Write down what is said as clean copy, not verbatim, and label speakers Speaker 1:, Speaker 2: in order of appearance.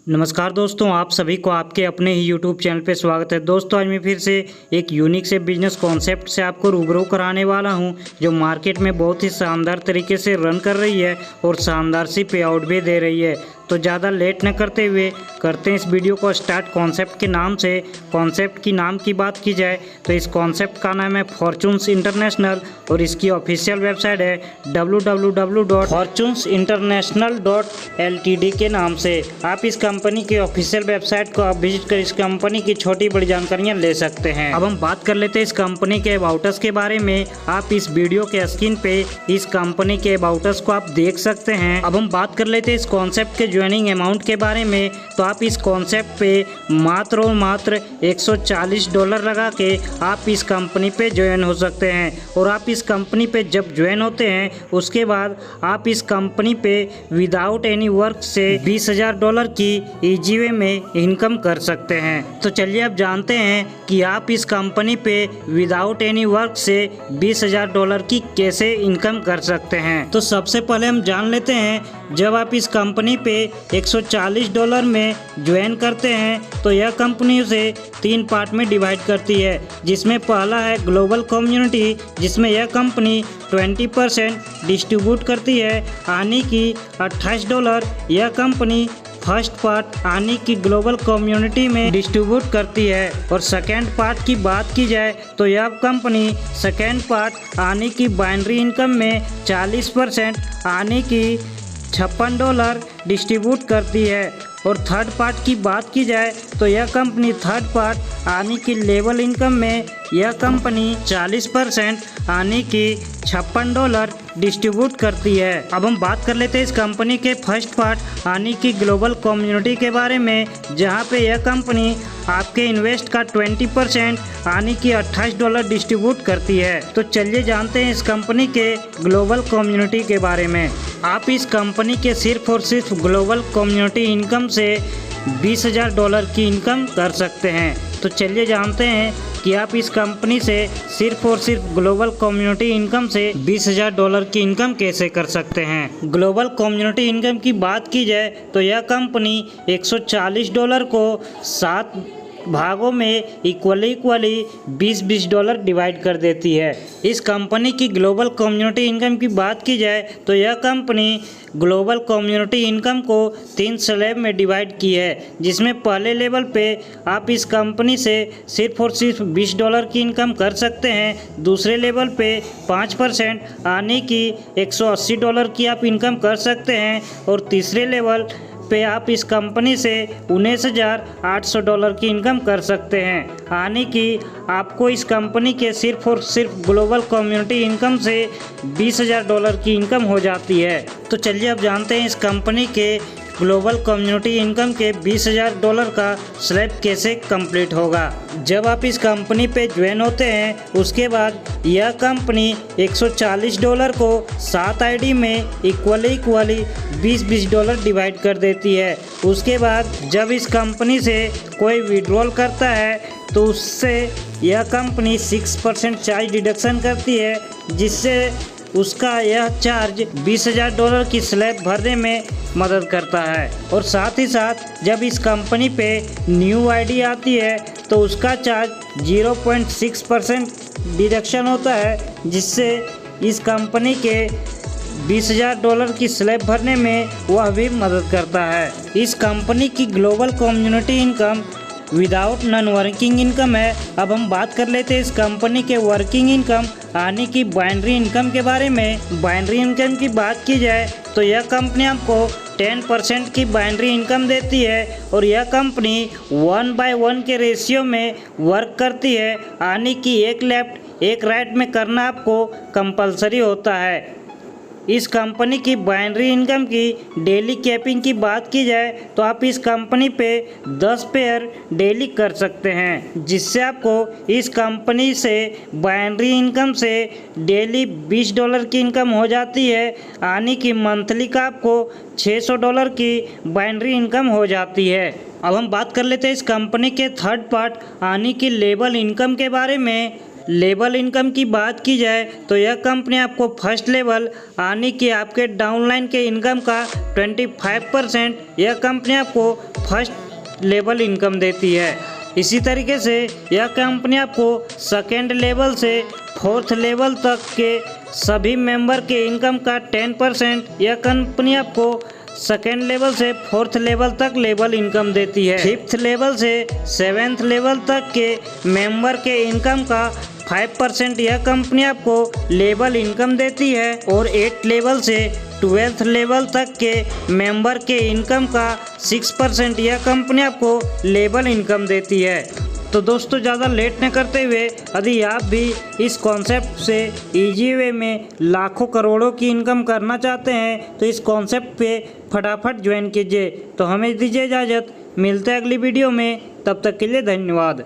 Speaker 1: नमस्कार दोस्तों, आप सभी को आपके अपने ही YouTube चैनल पे स्वागत है। दोस्तों आज मैं फिर से एक यूनिक से बिजनेस कॉन्सेप्ट से आपको रूबरू कराने वाला हूं, जो मार्केट में बहुत ही शानदार तरीके से रन कर रही है और शानदार सी पे आउट भी दे रही है। तो ज़्यादा लेट न करते हुए करते हैं इस वीडियो को स्टार्ट कॉन्सेप्ट के नाम से। कॉन्सेप्ट की नाम की बात की जाए तो इस कॉन्सेप्ट का नाम है फॉर्चून्स इंटरनेशनल और इसकी ऑफिशियल वेबसाइट है www.fortunesinternational.ltd के नाम से। आप इस कंपनी की ऑफिशियल वेबसाइट को आप विजिट कर इस कंपनी की छोटी बड़ी जानकारियां ले सकते हैं। अब हम बात कर लेते हैं इस कंपनी के अबाउटस के बारे में। आप इस वीडियो के स्क्रीन पे इस कंपनी के अबाउटस को आप देख सकते हैं। अब हम बात कर लेते हैं इस कॉन्सेप्ट के ज्वाइनिंग अमाउंट के बारे में। तो आप इस कॉन्सेप्ट पे मात्र और मात्र $140 लगा के आप इस कंपनी पे ज्वाइन हो सकते हैं। और आप इस कंपनी पे जब ज्वाइन होते हैं उसके बाद आप इस कंपनी पे विदाउट एनी वर्क से $20,000 की इजी वे में इनकम कर सकते हैं। तो चलिए अब जानते हैं कि आप इस कंपनी पे विदाउट एनी वर्क से $20,000 की कैसे इनकम कर सकते हैं। तो सबसे पहले हम जान लेते हैं, जब आप इस कंपनी पे $140 में ज्वाइन करते हैं तो यह कंपनी उसे 3 पार्ट में डिवाइड करती है, जिसमें पहला है ग्लोबल कम्युनिटी, जिसमें यह कंपनी 20% डिस्ट्रीब्यूट करती है आने की $28। यह कंपनी फर्स्ट पार्ट आने की ग्लोबल कम्युनिटी में डिस्ट्रीब्यूट करती है। और सेकेंड पार्ट की बात की जाए तो यह कंपनी सेकेंड पार्ट आने की बाइनरी इनकम में 40% आने की $56 डिस्ट्रीब्यूट करती है। और थर्ड पार्ट की बात की जाए तो यह कंपनी थर्ड पार्ट आने की लेवल इनकम में यह कंपनी 40% आने की $56 डिस्ट्रीब्यूट करती है। अब हम बात कर लेते हैं इस कंपनी के फर्स्ट पार्ट आने की ग्लोबल कम्युनिटी के बारे में, जहां पे यह कंपनी आपके इन्वेस्ट का 20% आने की $28 डिस्ट्रीब्यूट करती है। तो चलिए जानते हैं इस कंपनी के ग्लोबल कम्युनिटी के बारे में। आप इस कंपनी के सिर्फ और सिर्फ ग्लोबल कम्युनिटी इनकम से $20,000 की इनकम कर सकते हैं। तो चलिए जानते हैं कि आप इस कंपनी से सिर्फ और सिर्फ ग्लोबल कम्युनिटी इनकम से $20,000 की इनकम कैसे कर सकते हैं। ग्लोबल कम्युनिटी इनकम की बात की जाए तो यह कंपनी $140 को 7 भागों में इक्वली $20 डिवाइड कर देती है। इस कंपनी की ग्लोबल कम्युनिटी इनकम की बात की जाए तो यह कंपनी ग्लोबल कम्युनिटी इनकम को 3 स्लैब में डिवाइड की है, जिसमें पहले लेवल पे आप इस कंपनी से सिर्फ और सिर्फ $20 की इनकम कर सकते हैं। दूसरे लेवल पे 5% आने की $180 की आप इनकम कर सकते हैं। और तीसरे लेवल पे आप इस कंपनी से $19,800 की इनकम कर सकते हैं। आने की आपको इस कंपनी के सिर्फ और सिर्फ ग्लोबल कम्युनिटी इनकम से $20,000 की इनकम हो जाती है। तो चलिए अब जानते हैं इस कंपनी के ग्लोबल कम्युनिटी इनकम के $20,000 का स्लैब कैसे कंप्लीट होगा। जब आप इस कंपनी पे ज्वाइन होते हैं उसके बाद यह कंपनी $140 को 7 आईडी में इक्वली $20 डिवाइड कर देती है। उसके बाद जब इस कंपनी से कोई विड्रॉल करता है तो उससे यह कंपनी 6% चार्ज डिडक्शन करती है, जिससे उसका यह चार्ज $20,000 की स्लैब भरने में मदद करता है। और साथ ही साथ जब इस कंपनी पे न्यू आईडी आती है तो उसका चार्ज 0.6% डिडक्शन होता है, जिससे इस कंपनी के $20,000 की स्लैब भरने में वह भी मदद करता है। इस कंपनी की global community income without non working income है। अब हम बात कर लेते हैं इस कंपनी के वर्किंग इनकम आने की बाइनरी इनकम के बारे में। बाइनरी इनकम की बात की जाए तो यह कंपनी आपको 10% की बाइनरी इनकम देती है और यह कंपनी 1/1 के रेशियो में वर्क करती है। आने की एक लेफ्ट एक राइट में करना आपको कंपलसरी होता है। इस कंपनी की बाइनरी इनकम की डेली कैपिंग की बात की जाए तो आप इस कंपनी पे 10 पेयर डेली कर सकते हैं, जिससे आपको इस कंपनी से बाइनरी इनकम से डेली $20 की इनकम हो जाती है। आने की मंथली का आपको $600 की बाइनरी इनकम हो जाती है। अब हम बात कर लेते हैं इस कंपनी के थर्ड पार्ट आने की लेवल इनकम के बारे में। लेवल इनकम की बात की जाए तो यह कंपनी आपको फर्स्ट लेवल यानी कि आपके डाउनलाइन के इनकम का 25%, यह कंपनी आपको फर्स्ट लेवल इनकम देती है। इसी तरीके से यह कंपनी आपको सेकेंड लेवल से फोर्थ लेवल तक के सभी मेंबर के इनकम का 10%, यह कंपनी आपको सेकेंड लेवल से फोर्थ लेवल तक लेवल इनकम देती है। फिफ्थ लेवल से सेवेंथ लेवल तक के मेंबर के इनकम का 5% यह कंपनी आपको लेवल इनकम देती है और 8 लेवल से 12th लेवल तक के मेंबर के इनकम का 6% यह कंपनी आपको लेवल इनकम देती है। तो दोस्तों ज़्यादा लेट न करते हुए यदि आप भी इस कॉन्सेप्ट से इजी वे में लाखों करोड़ों की इनकम करना चाहते हैं तो इस कॉन्सेप्ट पे फटाफट ज्वाइन कीजिए। तो हमें दीजिए इजाज़त, मिलते हैं अगली वीडियो में, तब तक के लिए धन्यवाद।